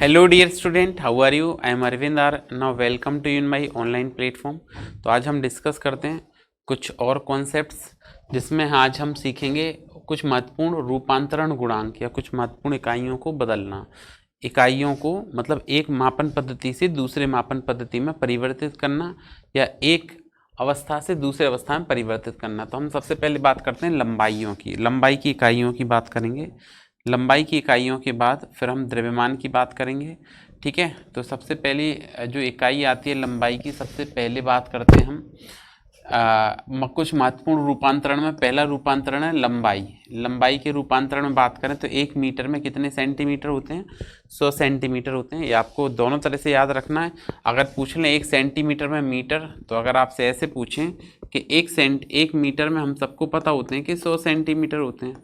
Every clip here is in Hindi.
Hello dear student, how are you? I am Arvind R now welcome to in my online platform. तो आज हम डिस्कस करते हैं कुछ और कॉन्सेप्ट्स, जिसमें आज हम सीखेंगे कुछ महत्वपूर्ण रूपांतरण गुणांक या कुछ महत्वपूर्ण इकाइयों को बदलना। इकाइयों को मतलब एक मापन पद्धति से दूसरे मापन पद्धति में परिवर्तित करना या एक अवस्था से दूसरे अवस्था में परिवर्तित करना। तो हम सबसे पहले बात करते हैं लंबाइयों की। लंबाई की इकाइयों की बात करेंगे। लंबाई की इकाइयों के बाद फिर हम द्रव्यमान की बात करेंगे। ठीक है, तो सबसे पहली जो इकाई आती है लंबाई की, सबसे पहले बात करते हैं हम कुछ महत्वपूर्ण रूपांतरण में। पहला रूपांतरण है लंबाई। लंबाई के रूपांतरण में बात करें तो 1 मीटर में कितने सेंटीमीटर होते हैं? 100 सेंटीमीटर होते हैं। ये आपको दोनों तरह से याद रखना है। अगर पूछ लें 1 सेंटीमीटर में मीटर, तो अगर आपसे ऐसे पूछें कि 1 मीटर में, हम सबको पता होते हैं कि 100 सेंटीमीटर होते हैं,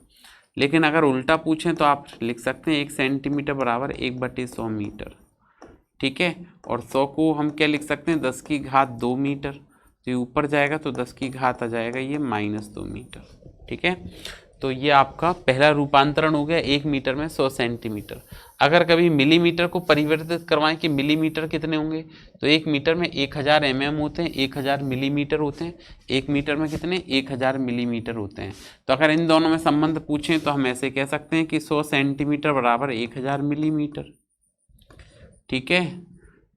लेकिन अगर उल्टा पूछें तो आप लिख सकते हैं 1 सेंटीमीटर बराबर 1/100 मीटर। ठीक है, और 100 को हम क्या लिख सकते हैं? 10 की घात 2 मीटर। तो ये ऊपर जाएगा तो 10 की घात आ जाएगा ये -2 मीटर। ठीक है, तो ये आपका पहला रूपांतरण हो गया 1 मीटर में 100 सेंटीमीटर। अगर कभी मिलीमीटर को परिवर्तित करवाएं कि मिलीमीटर कितने होंगे, तो 1 मीटर में 1000 mm होते हैं, 1000 मिलीमीटर होते हैं। 1 मीटर में कितने? 1000 मिलीमीटर होते हैं। तो अगर इन दोनों में संबंध पूछें तो हम ऐसे कह सकते हैं कि 100 सेंटीमीटर बराबर 1000 मिलीमीटर। ठीक है,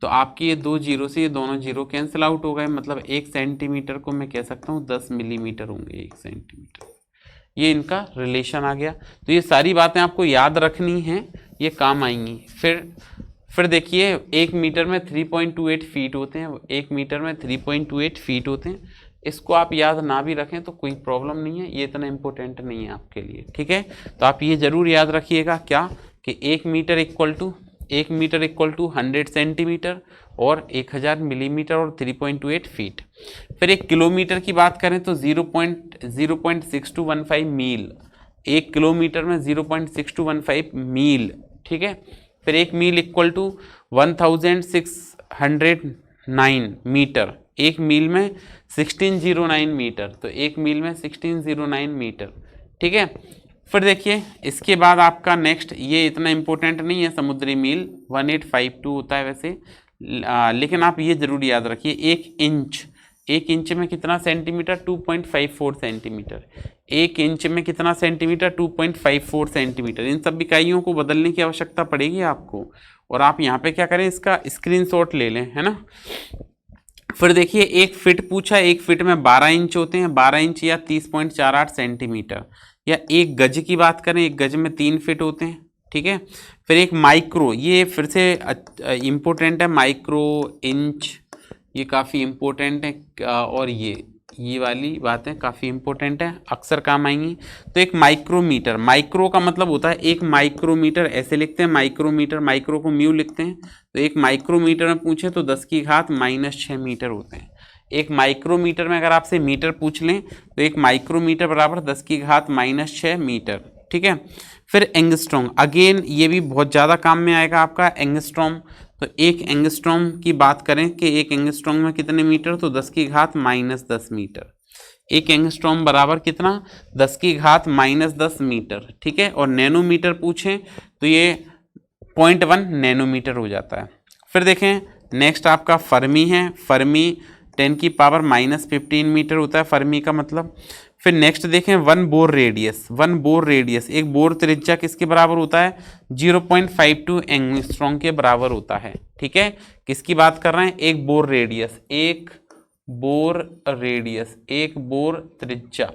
तो आपकी ये 2 जीरो से ये दोनों जीरो कैंसिल आउट हो गए, मतलब 1 सेंटीमीटर को मैं कह सकता हूँ 10 मिलीमीटर होंगे 1 सेंटीमीटर। ये इनका रिलेशन आ गया। तो ये सारी बातें आपको याद रखनी हैं, ये काम आएंगी। फिर देखिए 1 मीटर में 3.28 फीट होते हैं। 1 मीटर में 3.28 फीट होते हैं। इसको आप याद ना भी रखें तो कोई प्रॉब्लम नहीं है, ये इतना इम्पोर्टेंट नहीं है आपके लिए। ठीक है, तो आप ये जरूर याद रखिएगा क्या कि 1 मीटर इक्वल टू 100 सेंटीमीटर और 1000 मिलीमीटर और 3.28 फीट। फिर 1 किलोमीटर की बात करें तो 0.6215 मील। 1 किलोमीटर में 0.6215 मील। ठीक है, फिर 1 मील इक्वल टू 1609 मीटर। 1 मील में 1609 मीटर, तो 1 मील में 1609 मीटर। ठीक है, फिर देखिए इसके बाद आपका नेक्स्ट, ये इतना इम्पोर्टेंट नहीं है, समुद्री मील 1852 होता है वैसे, लेकिन आप ये जरूर याद रखिए 1 इंच में कितना सेंटीमीटर? 2.54 सेंटीमीटर। 1 इंच में कितना सेंटीमीटर? 2.54 सेंटीमीटर। इन सब इकाइयों को बदलने की आवश्यकता पड़ेगी आपको, और आप यहाँ पे क्या करें, इसका स्क्रीनशॉट ले लें, है ना। फिर देखिए 1 फिट पूछा। 1 फिट में 12 इंच होते हैं, 12 इंच या 30.48 सेंटीमीटर। या 1 गज की बात करें, 1 गज में 3 फिट होते हैं। ठीक है, फिर 1 माइक्रो, ये फिर से इम्पोर्टेंट है, माइक्रो इंच, ये काफ़ी इम्पोर्टेंट है। और ये वाली बातें काफ़ी इम्पोर्टेंट है, अक्सर काम आएंगी। तो 1 माइक्रोमीटर, माइक्रो का मतलब होता है 1 माइक्रोमीटर, ऐसे लिखते हैं माइक्रोमीटर, माइक्रो को म्यू लिखते हैं। तो 1 माइक्रोमीटर में पूछे तो 10 की घात -6 मीटर होते हैं। 1 माइक्रोमीटर में अगर आपसे मीटर पूछ लें तो 1 माइक्रोमीटर बराबर 10 की घात -6 मीटर। ठीक है, फिर एंगस्ट्रॉम, अगेन ये भी बहुत ज़्यादा काम में आएगा आपका एंगस्ट्रॉम। तो 1 एंगस्ट्रॉम की बात करें कि 1 एंगस्ट्रॉम में कितने मीटर, तो 10 की घात -10 मीटर। 1 एंगस्ट्रॉम बराबर कितना? 10 की घात -10 मीटर। ठीक है, और नैनोमीटर पूछें तो ये 0.1 नैनोमीटर हो जाता है। फिर देखें नेक्स्ट आपका फर्मी है। फर्मी 10 की पावर -15 मीटर होता है फर्मी का मतलब। फिर नेक्स्ट देखें 1 बोर रेडियस। 1 बोर रेडियस, एक बोर त्रिज्या किसके बराबर होता है? 0.52 एंगस्ट्रॉम के बराबर होता है। ठीक है, किसकी बात कर रहे हैं? एक बोर रेडियस, एक बोर रेडियस, एक बोर त्रिज्या,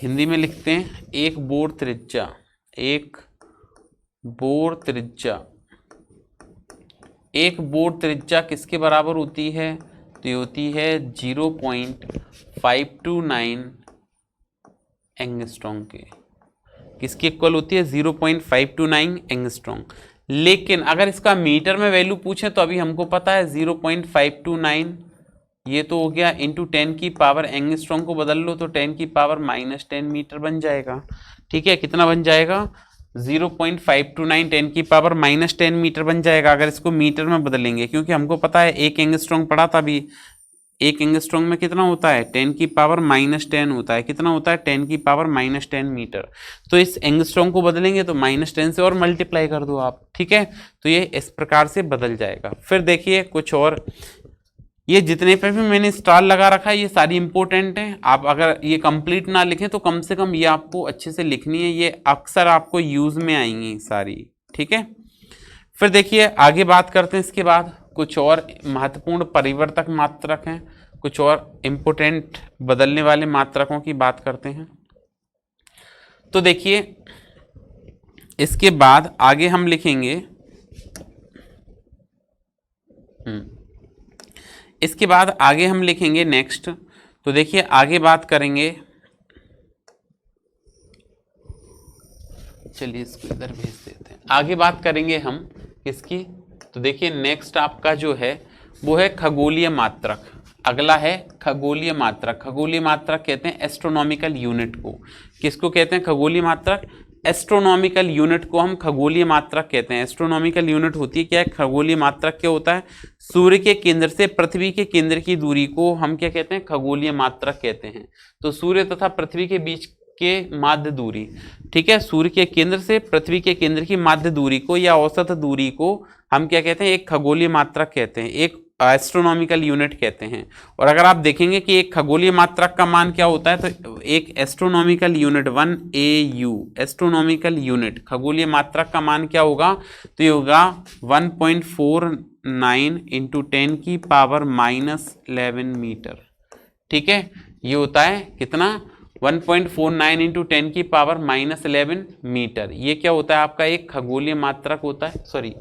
हिंदी में लिखते हैं एक बोर त्रिज्या। एक बोर त्रिज्या, एक बोर त्रिज्या किसके बराबर होती है? तो ये होती है 0.529 एंगस्ट्रॉम के। किसकी इक्वल होती है? 0.529 एंगस्ट्रॉम। लेकिन अगर इसका मीटर में वैल्यू पूछे तो अभी हमको पता है 0.529, ये तो हो गया इंटू 10 की पावर, एंगस्ट्रॉम को बदल लो तो 10 की पावर -10 मीटर बन जाएगा। ठीक है, कितना बन जाएगा? 0.529 10 की पावर -10 मीटर बन जाएगा अगर इसको मीटर में बदलेंगे, क्योंकि हमको पता है 1 एंगस्ट्रॉम पड़ा था अभी एक एंगस्ट्रॉम में कितना होता है 10 की पावर -10 होता है, कितना होता है 10 की पावर -10 मीटर। तो इस एंगस्ट्रॉम को बदलेंगे तो -10 से और मल्टीप्लाई कर दो आप, ठीक है, तो ये इस प्रकार से बदल जाएगा। फिर देखिए कुछ और, ये जितने पे भी मैंने स्टार लगा रखा है ये सारी इंपॉर्टेंट हैं। आप अगर ये कंप्लीट ना लिखें तो कम से कम ये आपको अच्छे से लिखनी है, ये अक्सर आपको यूज में आएंगी सारी, ठीक है। फिर देखिए आगे बात करते हैं, इसके बाद कुछ और महत्वपूर्ण परिवर्तक मात्रक हैं, कुछ और इंपोर्टेंट बदलने वाले मात्रकों की बात करते हैं। तो देखिए इसके बाद आगे हम लिखेंगे, इसके बाद आगे हम लिखेंगे नेक्स्ट। तो देखिए आगे बात करेंगे, चलिए इसको इधर भेज देते हैं। आगे बात करेंगे हम किसकी, तो देखिए नेक्स्ट आपका जो है वो है खगोलीय मात्रक। अगला है खगोलीय मात्रक। खगोलीय मात्रक कहते हैं एस्ट्रोनॉमिकल यूनिट को। किसको कहते हैं खगोलीय मात्रक? एस्ट्रोनॉमिकल यूनिट को हम खगोलीय मात्रक कहते हैं। एस्ट्रोनॉमिकल यूनिट होती है क्या है? खगोलीय मात्रक क्या होता है? सूर्य के केंद्र से पृथ्वी के केंद्र की दूरी को हम क्या कहते हैं? खगोलीय मात्रक कहते हैं। तो सूर्य तथा पृथ्वी के बीच के माध्य दूरी, ठीक है, सूर्य के केंद्र से पृथ्वी के केंद्र की माध्य दूरी को या औसत दूरी को हम क्या कहते हैं? एक खगोलीय मात्रक कहते हैं, एक एस्ट्रोनॉमिकल यूनिट कहते हैं। और अगर आप देखेंगे कि एक खगोलीय मात्रक का मान क्या होता है, तो एक astronomical unit 1 AU astronomical unit खगोलीय मात्रक का मान क्या होगा? तो ये होगा 1.49 इंटू 10 की पावर -11 मीटर, ठीक है। ये होता है कितना? 1.49 इंटू 10 की पावर -11 मीटर। ये क्या होता है? आपका एक खगोलीय मात्रक होता है, सॉरी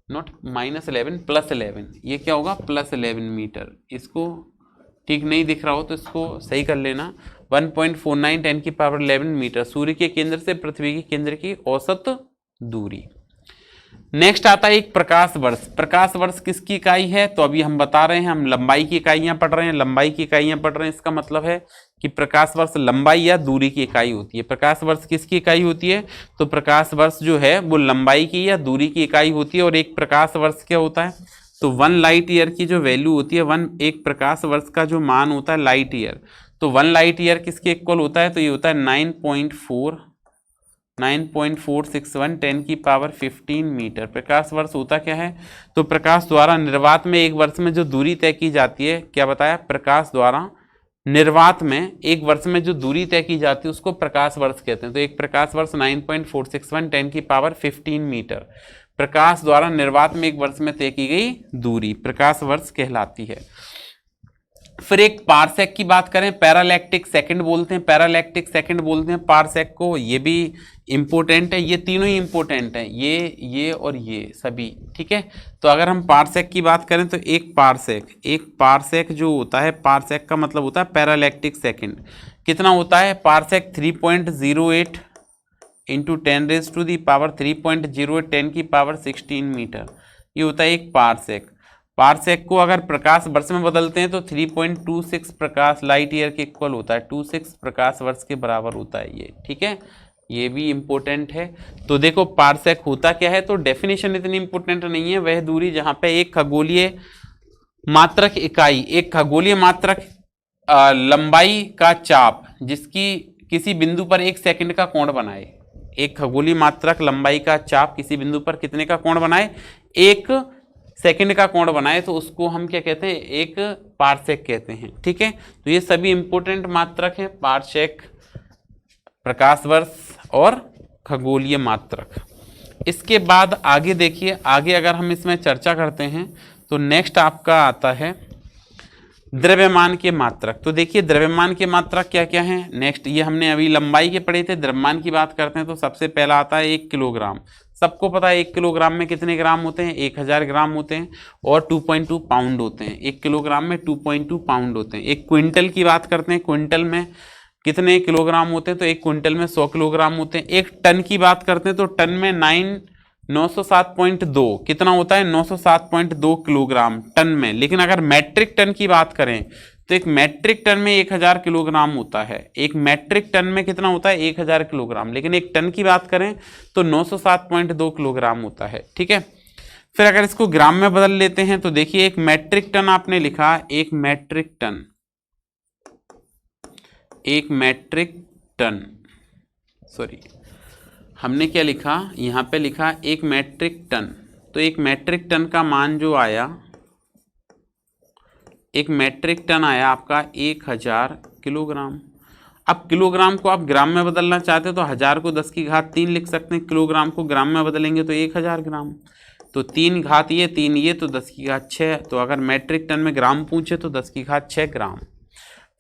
नॉट -11 +11, ये क्या होगा? +11 मीटर। इसको ठीक नहीं दिख रहा हो तो इसको सही कर लेना। 1.49 10 की पावर 11 मीटर सूर्य के केंद्र से पृथ्वी के केंद्र की औसत दूरी। नेक्स्ट आता है एक प्रकाश वर्ष। प्रकाश वर्ष किसकी इकाई है? तो अभी हम बता रहे हैं, हम लंबाई की इकाइयां पढ़ रहे हैं, लंबाई की इकाइयां पढ़ रहे हैं। इसका मतलब है कि प्रकाश वर्ष लंबाई या दूरी की इकाई होती है। प्रकाश वर्ष किसकी इकाई होती है? तो प्रकाश वर्ष जो है वो लंबाई की या दूरी की इकाई होती है। और एक प्रकाश वर्ष क्या होता है? तो 1 लाइट ईयर की जो वैल्यू होती है, एक प्रकाश वर्ष का जो मान होता है लाइट ईयर, तो 1 लाइट ईयर किसके इक्वल होता है? तो ये होता है 9.461 10 की पावर 15 मीटर। प्रकाश वर्ष होता क्या है? तो प्रकाश द्वारा निर्वात में एक वर्ष में जो दूरी तय की जाती है, क्या बताया? प्रकाश द्वारा निर्वात में एक वर्ष में जो दूरी तय की जाती है उसको प्रकाश वर्ष कहते हैं। तो एक प्रकाश वर्ष 9.461 10 की पावर 15 मीटर प्रकाश द्वारा निर्वात में एक वर्ष में तय की गई दूरी प्रकाश वर्ष कहलाती है। फिर एक पारसेक की बात करें, पैरालैक्टिक सेकंड बोलते हैं, पैरालैक्टिक सेकंड बोलते हैं पारसेक को। ये भी इंपॉर्टेंट है, ये तीनों ही इंपॉर्टेंट है, ये और ये सभी, ठीक है। तो अगर हम पारसेक की बात करें तो एक पारसेक जो होता है, पारसेक का मतलब होता है पैरालैक्टिक सेकंड। कितना होता है पारसेक? 3.08 इंटू 10⁻³ 3.08 10 की पावर 16 मीटर। ये होता है एक पारसेक। पारसेक को अगर प्रकाश वर्ष में बदलते हैं तो 3.26 प्रकाश लाइट ईयर के इक्वल होता है, 26 प्रकाश वर्ष के बराबर होता है ये, ठीक है। ये भी इंपॉर्टेंट है। तो देखो पारसेक होता क्या है, तो डेफिनेशन इतनी इंपॉर्टेंट नहीं है। वह दूरी जहां पे एक खगोलीय मात्रक इकाई, एक खगोलीय मात्रक लंबाई का चाप जिसकी किसी बिंदु पर 1 सेकंड का कोण बनाए, एक खगोलीय मात्रक लंबाई का चाप किसी बिंदु पर कितने का कोण बनाए? 1 सेकंड का कोण बनाए, तो उसको हम क्या कहते हैं? एक पारसेक कहते हैं, ठीक है। तो ये सभी इंपॉर्टेंट मात्रक हैं, पारसेक, प्रकाश वर्ष और खगोलीय मात्रक। इसके बाद आगे देखिए, आगे अगर हम इसमें चर्चा करते हैं तो नेक्स्ट आपका आता है द्रव्यमान के मात्रक। तो देखिए द्रव्यमान के मात्रक क्या क्या हैं नेक्स्ट, ये हमने अभी लंबाई के पढ़े थे। द्रव्यमान की बात करते हैं तो सबसे पहला आता है 1 किलोग्राम। सबको पता है 1 किलोग्राम में कितने ग्राम होते हैं? 1000 ग्राम होते हैं और 2.2 पाउंड होते हैं। 1 किलोग्राम में 2.2 पाउंड होते हैं। एक क्विंटल की बात करते हैं, क्विंटल में कितने किलोग्राम होते हैं? तो एक क्विंटल में 100 किलोग्राम होते हैं। एक टन की बात करते हैं तो टन में 907.2 कितना होता है? 907.2 किलोग्राम टन में। लेकिन अगर मैट्रिक टन की बात करें तो एक मैट्रिक टन में 1000 किलोग्राम होता है। एक मैट्रिक टन में कितना होता है? 1000 किलोग्राम। लेकिन एक टन की बात करें तो 907.2 किलोग्राम होता है, ठीक है। फिर अगर इसको ग्राम में बदल लेते हैं तो देखिए, एक मैट्रिक टन आपने लिखा, एक मैट्रिक टन, सॉरी हमने क्या लिखा यहाँ पे, लिखा एक मैट्रिक टन। तो एक मैट्रिक टन का मान जो आया, एक मैट्रिक टन आया आपका 1000 किलोग्राम। अब किलोग्राम को आप ग्राम में बदलना चाहते हो तो 1000 को 10 की घात 3 लिख सकते हैं, किलोग्राम को ग्राम में बदलेंगे तो 1000 ग्राम। तो 3 घात ये 3 ये, तो 10 की घात 6। तो अगर मैट्रिक टन में ग्राम पूछे तो 10 की घात 6 ग्राम।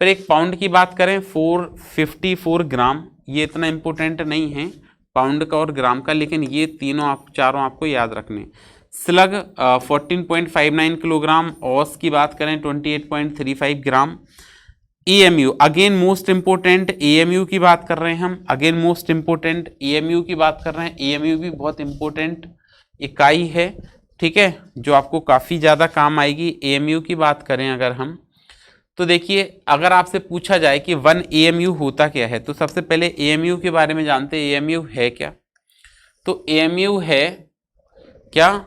फिर एक पाउंड की बात करें, 454 ग्राम। ये इतना इम्पोर्टेंट नहीं है पाउंड का और ग्राम का, लेकिन ये चारों आपको याद रखने। Slug 14.59 kilogram. औस की बात करें 28.35 ग्राम। EMU again most important, EMU की बात कर रहे हैं हम, अगेन मोस्ट इंपोर्टेंट EMU की बात कर रहे हैं। EMU भी बहुत इंपोर्टेंट इकाई है, ठीक है, जो आपको काफ़ी ज़्यादा काम आएगी। EMU की बात करें अगर हम, तो देखिए अगर आपसे पूछा जाए कि 1 EMU होता क्या है, तो सबसे पहले EMU के बारे में जानते हैं। EMU है क्या? तो EMU है क्या,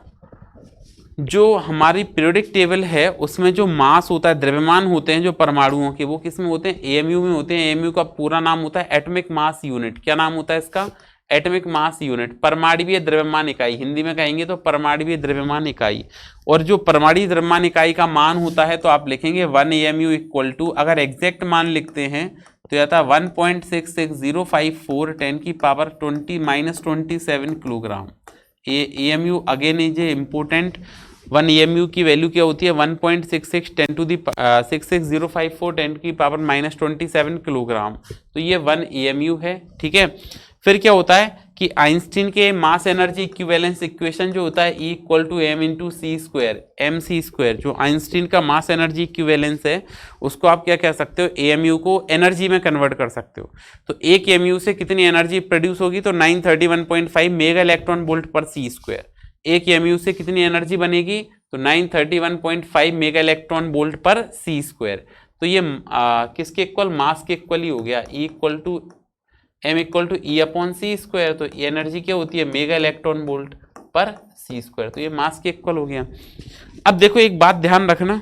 जो हमारी पीरियोडिक टेबल है उसमें जो मास होता है, द्रव्यमान होते हैं जो परमाणुओं के, वो किस में होते हैं? EMU में होते हैं। EMU का पूरा नाम होता है एटॉमिक मास यूनिट। क्या नाम होता है इसका? एटॉमिक मास यूनिट, परमाणुवीय द्रव्यमान इकाई। हिंदी में कहेंगे तो परमाणुवीय द्रव्यमान इकाई। और जो परमाणुवीय द्रव्यमान इकाई का मान होता है तो आप लिखेंगे 1 EMU इक्वल टू, अगर एग्जैक्ट मान लिखते हैं तो यह था 1.66054 10 की power 20-27 kilogram. EMU again is a important. 1 EMU की वैल्यू क्या होती है? 1.6610 10 की पावर -27 किलोग्राम। तो ये 1 EMU है, ठीक है। फिर क्या होता है कि आइंस्टीन के मास एनर्जी इक्विवेलेंस इक्वेशन जो होता है E equal to M into C square, MC², जो आइंस्टीन का मास एनर्जी इक्विवेलेंस है उसको आप क्या कह सकते हो? EMU को एनर्जी में कन्वर्ट कर सकते हो। तो 1 EMU से कितनी एनर्जी प्रोड्यूस होगी? तो 931.5 मेगा इलेक्ट्रॉन वोल्ट पर C²। 1 EMU से कितनी एनर्जी बनेगी? तो 931.5 मेगा इलेक्ट्रॉन वोल्ट पर C²। तो ये किसके इक्वल? मास के इक्वल ही हो गया। E equal to M equal to E/C²। तो एनर्जी क्या होती है? मेगा इलेक्ट्रॉन वोल्ट पर C²। तो ये मास के इक्वल हो गया। अब देखो एक बात ध्यान रखना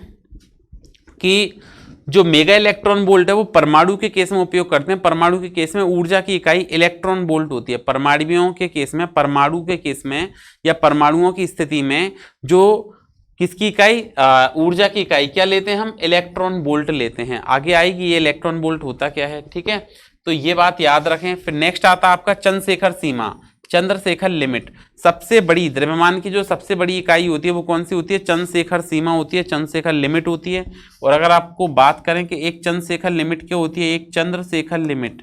कि जो मेगा इलेक्ट्रॉन वोल्ट है वो परमाणु के केस में उपयोग करते हैं। परमाणु के केस में ऊर्जा की इकाई इलेक्ट्रॉन वोल्ट होती है। परमाणुओं के केस में, परमाणु के केस में या परमाणुओं की स्थिति में जो किसकी इकाई, ऊर्जा की इकाई क्या लेते हैं हम? इलेक्ट्रॉन वोल्ट लेते हैं। आगे आएगी ये इलेक्ट्रॉन वोल्ट होता क्या है, ठीक है। तो ये बात याद रखें। फिर नेक्स्ट आता है आपका चंद्रशेखर सीमा, चंद्रशेखर लिमिट। सबसे बड़ी द्रव्यमान की जो सबसे बड़ी इकाई होती है वो कौन सी होती है? चंद्रशेखर सीमा होती है, चंद्रशेखर लिमिट होती है। और अगर आपको बात करें कि एक चंद्रशेखर लिमिट क्या होती है, एक चंद्रशेखर लिमिट,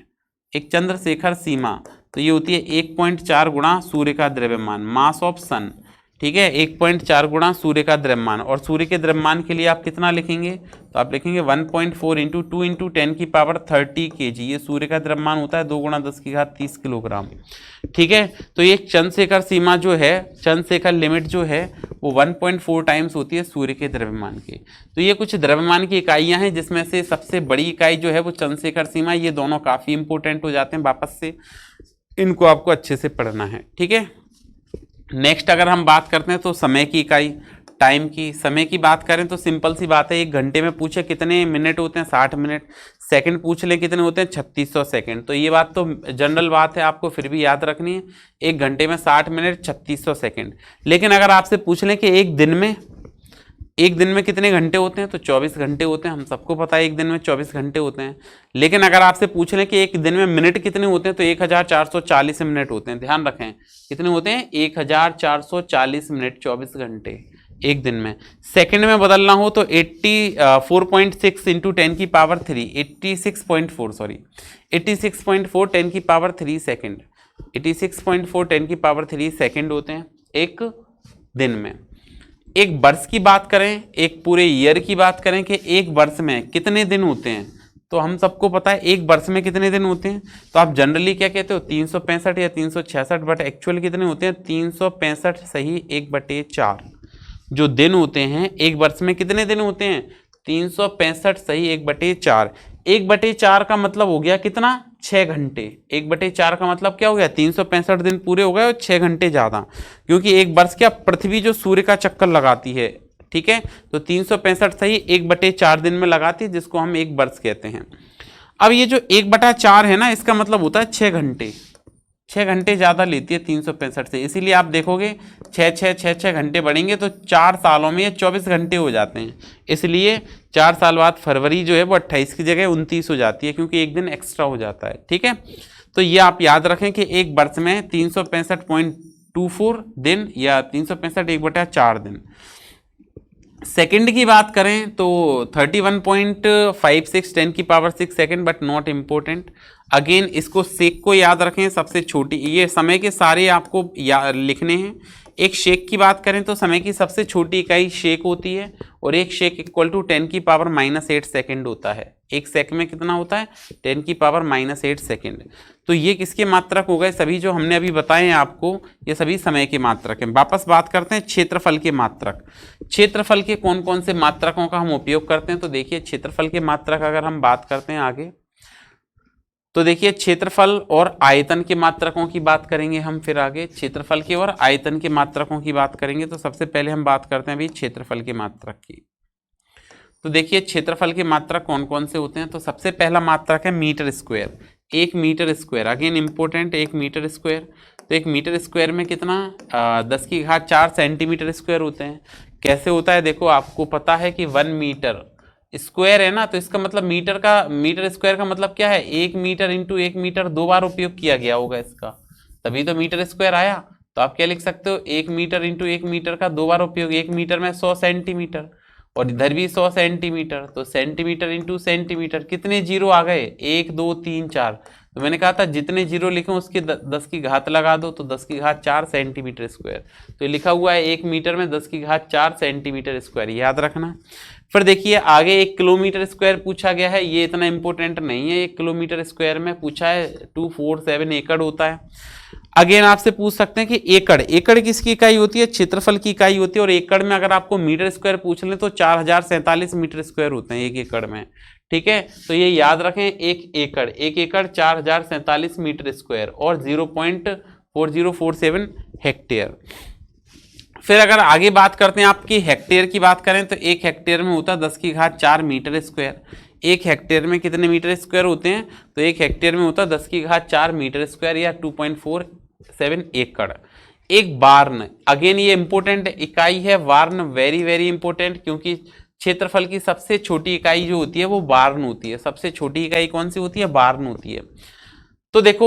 एक चंद्रशेखर सीमा, तो ये होती है 1.4 गुणा सूर्य का द्रव्यमान, मास ऑफ सन, ठीक है। 1.4 गुणा सूर्य का द्रव्यमान। और सूर्य के द्रव्यमान के लिए आप कितना लिखेंगे? तो आप लिखेंगे 1.4 इंटू 2 इंटू 10 की पावर 30 kg। ये सूर्य का द्रव्यमान होता है 2 गुणा 10 की घात 30 किलोग्राम, ठीक है। तो ये चंद्रशेखर सीमा जो है, चंद्रशेखर लिमिट जो है वो 1.4 टाइम्स होती है सूर्य के द्रव्यमान के। तो ये कुछ द्रव्यमान की इकाइयाँ हैं जिसमें से सबसे बड़ी इकाई जो है वो चंद्रशेखर सीमा। ये दोनों काफ़ी इंपॉर्टेंट हो जाते हैं, वापस से इनको आपको अच्छे से पढ़ना है, ठीक है। नेक्स्ट अगर हम बात करते हैं तो समय की इकाई, टाइम की। समय की बात करें तो सिंपल सी बात है, 1 घंटे में पूछे कितने मिनट होते हैं? 60 मिनट। सेकंड पूछ ले कितने होते हैं? 3600 सेकंड। तो ये बात तो जनरल बात है, आपको फिर भी याद रखनी है। 1 घंटे में 60 मिनट 3600 सेकंड। लेकिन अगर आपसे पूछ लें कि एक दिन में कितने घंटे होते हैं? तो 24 घंटे होते हैं। हम सबको पता है एक दिन में 24 घंटे होते हैं। लेकिन अगर आपसे पूछ लें कि एक दिन में मिनट कितने होते हैं? तो 1440 मिनट होते हैं। ध्यान रखें कितने होते हैं? 1440 मिनट, 24 घंटे एक दिन में। सेकंड में बदलना हो तो 84.6 इंटू 10 की पावर 3, 86.4 10 की पावर 3 सेकेंड, 86.4 10 की पावर 3 सेकेंड होते हैं एक दिन में। एक वर्ष की बात करें, एक पूरे ईयर की बात करें कि एक वर्ष में कितने दिन होते हैं, तो हम सबको पता है एक वर्ष में कितने दिन होते हैं। तो आप जनरली क्या कहते हो? 365 या 366, बट एक्चुअल कितने होते हैं? 365 सही 1/4 जो दिन होते हैं एक वर्ष में। कितने दिन होते हैं? 365 सही 1/4। 1/4 का मतलब हो गया कितना? 6 घंटे। 1/4 का मतलब क्या हो गया, 365 दिन पूरे हो गए और 6 घंटे ज़्यादा, क्योंकि एक वर्ष क्या पृथ्वी जो सूर्य का चक्कर लगाती है, ठीक है, तो 365 सही 1/4 दिन में लगाती है, जिसको हम एक वर्ष कहते हैं। अब ये जो 1/4 है ना, इसका मतलब होता है 6 घंटे। 6 घंटे ज़्यादा लेती है 365 से, इसीलिए आप देखोगे 6 घंटे बढ़ेंगे तो 4 सालों में ये 24 घंटे हो जाते हैं। इसलिए 4 साल बाद फरवरी जो है वो 28 की जगह 29 हो जाती है, क्योंकि एक दिन एक्स्ट्रा हो जाता है, ठीक है। तो ये आप याद रखें कि एक वर्ष में 365.24 दिन या 365 1/4 दिन। सेकंड की बात करें तो 31.56 10⁶ second, but not important. Again इसको सेक को याद रखें, सबसे छोटी, ये समय के सारे आपको लिखने हैं। एक शेक की बात करें तो समय की सबसे छोटी इकाई शेक होती है, और एक शेक इक्वल टू 10⁻⁻8 सेकेंड होता है। एक सेकंड में कितना होता है, 10⁻⁻8 सेकेंड। तो ये किसके मात्रक हो गए, सभी जो हमने अभी बताए हैं आपको, ये सभी समय के मात्रक हैं। वापस बात करते हैं क्षेत्रफल के मात्रक। क्षेत्रफल के कौन कौन से मात्रकों का हम उपयोग करते हैं, तो देखिए क्षेत्रफल के मात्रक अगर हम बात करते हैं आगे, तो देखिए क्षेत्रफल और आयतन के मात्रकों की बात करेंगे हम। फिर आगे क्षेत्रफल के और आयतन के मात्रकों की बात करेंगे। तो सबसे पहले हम बात करते हैं अभी क्षेत्रफल के मात्रक की। तो देखिए क्षेत्रफल के मात्रक कौन कौन से होते हैं। तो सबसे पहला मात्रक है metre square. 1 metre square, again important, 1 metre square. तो 1 मीटर स्क्वायर में कितना 10⁴ सेंटीमीटर स्क्वायर होते हैं। कैसे होता है, देखो आपको पता है कि 1 मीटर स्क्वायर है ना, तो इसका मतलब मीटर स्क्वायर का मतलब क्या है, 1 मीटर इंटू 1 मीटर 2 बार उपयोग किया गया होगा इसका, तभी तो मीटर स्क्वायर आया। तो आप क्या लिख सकते हो, 1 मीटर इंटू 1 मीटर का 2 बार उपयोग। 1 मीटर में 100 सेंटीमीटर, और इधर भी 100 सेंटीमीटर, तो सेंटीमीटर इंटू सेंटीमीटर, कितने जीरो आ गए, 1 2 3 4। तो मैंने कहा था जितने जीरो लिखे उसके 10 की घात लगा दो, तो 10⁴ सेंटीमीटर स्क्वायर। तो लिखा हुआ है 1 मीटर में 10⁴ सेंटीमीटर स्क्वायर, याद रखना। फिर देखिए आगे 1 किलोमीटर स्क्वायर पूछा गया है, ये इतना इंपॉर्टेंट नहीं है। 1 किलोमीटर स्क्वायर में पूछा है 247 एकड़ होता है। अगेन आपसे पूछ सकते हैं कि एकड़ किसकी इकाई होती है, क्षेत्रफल की इकाई होती है। और एकड़ में अगर आपको मीटर स्क्वायर पूछ लें तो 4047 मीटर स्क्वायर होते हैं 1 एकड़ में, ठीक है। तो ये याद रखें, 1 एकड़ 4047 मीटर स्क्वायर और 0.4047 हेक्टेयर। फिर अगर आगे बात करते हैं आपकी हेक्टेयर की बात करें तो 1 हेक्टेयर में होता है 10⁴ मीटर स्क्वायर। 1 हेक्टेयर में कितने मीटर स्क्वायर होते हैं, तो 1 हेक्टेयर में होता है 10⁴ मीटर स्क्वायर या 2.47 एकड़। एक वार्न, अगेन ये इंपॉर्टेंट इकाई है वार्न, वेरी वेरी इंपॉर्टेंट, क्योंकि क्षेत्रफल की सबसे छोटी इकाई जो होती है वो वार्न होती है। सबसे छोटी इकाई कौन सी होती है, वार्न होती है। तो देखो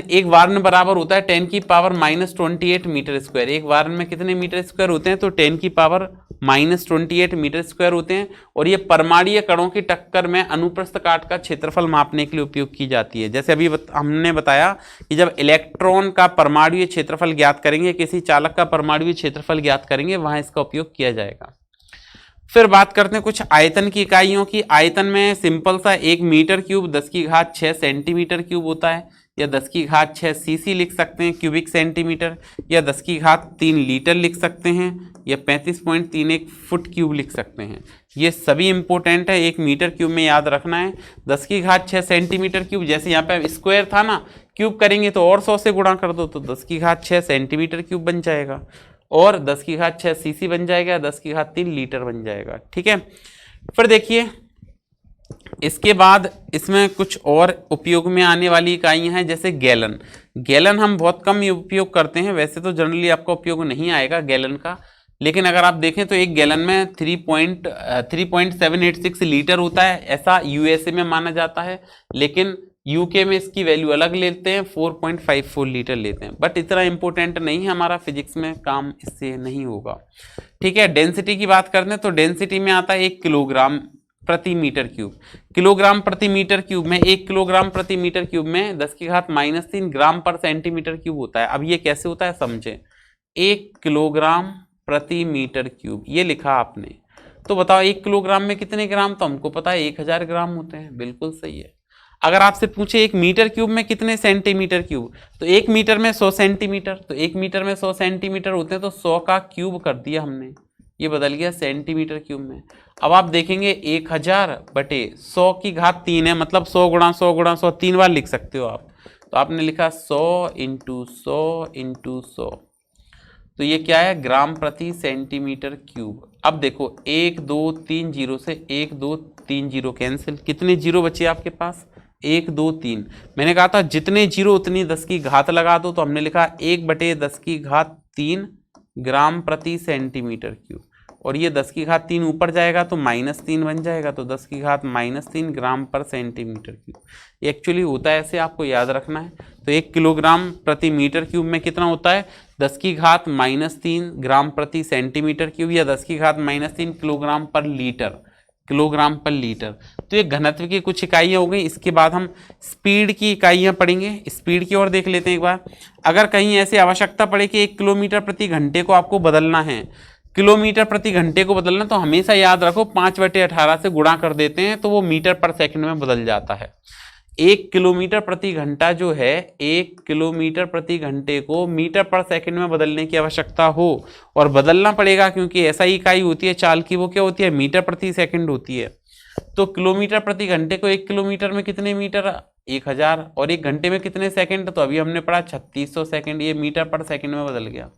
एक वार्न बराबर होता है 10⁻⁻28 मीटर स्क्वायर। एक वार्न में कितने मीटर स्क्वायर होते हैं, तो 10⁻⁻28 मीटर स्क्वायर होते हैं। और ये परमाणुीय कणों की टक्कर में अनुप्रस्थ काट का क्षेत्रफल मापने के लिए उपयोग की जाती है। जैसे अभी हमने बताया कि जब इलेक्ट्रॉन का परमाणुीय क्षेत्रफल ज्ञात करेंगे, किसी चालक का परमाणुीय क्षेत्रफल ज्ञात करेंगे, वहां इसका उपयोग किया जाएगा। फिर बात करते हैं कुछ आयतन की इकाइयों की। आयतन में सिंपल सा 1 मीटर क्यूब 10⁶ सेंटीमीटर क्यूब होता है, या 10⁶ सीसी लिख सकते हैं क्यूबिक सेंटीमीटर, या 10⁻³ लीटर लिख सकते हैं, या 35.31 फुट क्यूब लिख सकते हैं। ये सभी इंपॉर्टेंट है, 1 मीटर क्यूब में याद रखना है। 10⁶ सेंटीमीटर क्यूब, जैसे यहाँ पे स्क्वायर था ना, क्यूब करेंगे तो और 100 से गुणा कर दो, तो 10⁶ सेंटीमीटर क्यूब बन जाएगा, और 10⁶ सीसी बन जाएगा, 10⁻³ लीटर बन जाएगा, ठीक है। फिर देखिए इसके बाद इसमें कुछ और उपयोग में आने वाली इकाइयां हैं, जैसे गैलन। गैलन हम बहुत कम उपयोग करते हैं, वैसे तो जनरली आपका उपयोग नहीं आएगा गैलन का, लेकिन अगर आप देखें तो एक गैलन में 3.786 लीटर होता है, ऐसा यूएसए में माना जाता है। लेकिन यूके में इसकी वैल्यू अलग लेते हैं, 4.54 लीटर लेते हैं, बट इतना इंपॉर्टेंट नहीं है, हमारा फिजिक्स में काम इससे नहीं होगा, ठीक है। डेंसिटी की बात करते हैं तो डेंसिटी में आता है 1 किलोग्राम प्रति मीटर क्यूब। किलोग्राम प्रति मीटर क्यूब में 1 किलोग्राम प्रति मीटर क्यूब में 10⁻³ ग्राम पर सेंटीमीटर क्यूब होता है। अब ये कैसे होता है समझें, 1 किलोग्राम प्रति मीटर क्यूब ये लिखा आपने, तो बताओ 1 किलोग्राम में कितने ग्राम, तो हमको पता है 1000 ग्राम होते हैं, बिल्कुल सही है। अगर आपसे पूछे 1 मीटर क्यूब में कितने सेंटीमीटर क्यूब, तो 1 मीटर में 100 सेंटीमीटर, तो 1 मीटर में 100 सेंटीमीटर होते हैं, तो 100 का क्यूब कर दिया हमने, ये बदल गया सेंटीमीटर क्यूब में। अब आप देखेंगे 1000/100 की घात 3 है, मतलब 100 गुणा 100 गुणा 100 3 बार लिख सकते हो आप। तो आपने लिखा 100 इंटू 100 इंटू 100, तो ये क्या है, ग्राम प्रति सेंटीमीटर क्यूब। अब देखो 1 2 3 जीरो से 1 2 3 जीरो कैंसिल, कितने जीरो बचे आपके पास, 1 2 3। मैंने कहा था जितने जीरो उतनी 10 की घात लगा दो, तो हमने लिखा 1/10 की घात 3 ग्राम प्रति सेंटीमीटर क्यूब, और ये 10 की घात 3 ऊपर जाएगा तो -3 बन जाएगा, तो 10 की घात -3 ग्राम पर सेंटीमीटर क्यूब। ये एक्चुअली होता है ऐसे, आपको याद रखना है। तो 1 किलोग्राम प्रति मीटर क्यूब में कितना होता है, 10 की घात -3 ग्राम प्रति सेंटीमीटर क्यूब, या 10 की घात -3 किलोग्राम पर लीटर, किलोग्राम पर लीटर। तो ये घनत्व की कुछ इकाइयाँ हो गई। इसके बाद हम स्पीड की इकाइयाँ पढ़ेंगे। स्पीड की ओर देख लेते हैं एक बार। अगर कहीं ऐसी आवश्यकता पड़े कि 1 किलोमीटर प्रति घंटे को आपको बदलना है, किलोमीटर प्रति घंटे को बदलना, तो हमेशा याद रखो 5/18 से गुणा कर देते हैं तो वो मीटर पर सेकंड में बदल जाता है। 1 किलोमीटर प्रति घंटा जो है, 1 किलोमीटर प्रति घंटे को मीटर पर सेकंड में बदलने की आवश्यकता हो, और बदलना पड़ेगा क्योंकि ऐसा ही इकाई होती है चाल की, वो क्या होती है, मीटर प्रति सेकंड होती है। तो किलोमीटर प्रति घंटे को 1 किलोमीटर में कितने मीटर, 1000, और 1 घंटे में कितने सेकंड, तो अभी हमने पढ़ा 3600 सेकंड, ये मीटर पर सेकंड में बदल गया।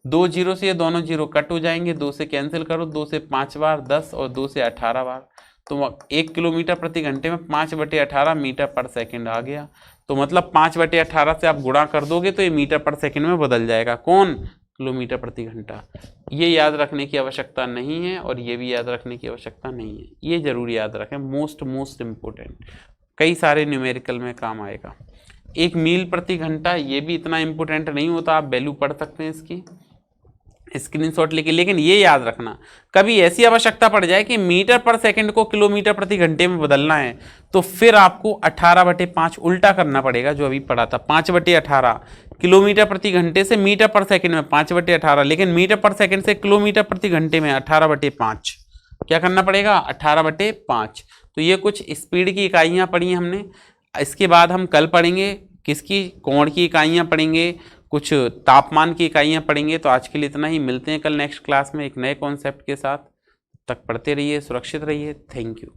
2 जीरो से ये दोनों जीरो कट हो जाएंगे, 2 से कैंसिल करो, 2 से 5 बार 10 और 2 से 18 बार, तो 1 किलोमीटर प्रति घंटे में 5/18 मीटर पर सेकंड आ गया। तो मतलब 5/18 से आप गुणा कर दोगे तो ये मीटर पर सेकंड में बदल जाएगा। कौन, किलोमीटर प्रति घंटा। ये याद रखने की आवश्यकता नहीं है, और ये भी याद रखने की आवश्यकता नहीं है। ये जरूर याद रखें, मोस्ट इम्पोर्टेंट, कई सारे न्यूमेरिकल में काम आएगा। 1 मील प्रति घंटा, ये भी इतना इम्पोर्टेंट नहीं होता, आप वैल्यू पढ़ सकते हैं इसकी, स्क्रीनशॉट लेके। लेकिन ये याद रखना, कभी ऐसी आवश्यकता पड़ जाए कि मीटर पर सेकंड को किलोमीटर प्रति घंटे में बदलना है, तो फिर आपको 18/5 उल्टा करना पड़ेगा, जो अभी पढ़ा था 5/18। किलोमीटर प्रति घंटे से मीटर पर सेकंड में 5/18, लेकिन मीटर पर सेकंड से किलोमीटर प्रति घंटे में 18/5। क्या करना पड़ेगा, 18/5। तो ये कुछ स्पीड की इकाइयाँ पढ़ी हमने। इसके बाद हम कल पढ़ेंगे किसकी, कोण की इकाइयाँ पढ़ेंगे, कुछ तापमान की इकाइयाँ पढ़ेंगे। तो आज के लिए इतना ही, मिलते हैं कल नेक्स्ट क्लास में एक नए कॉन्सेप्ट के साथ। तक पढ़ते रहिए, सुरक्षित रहिए। Thank you.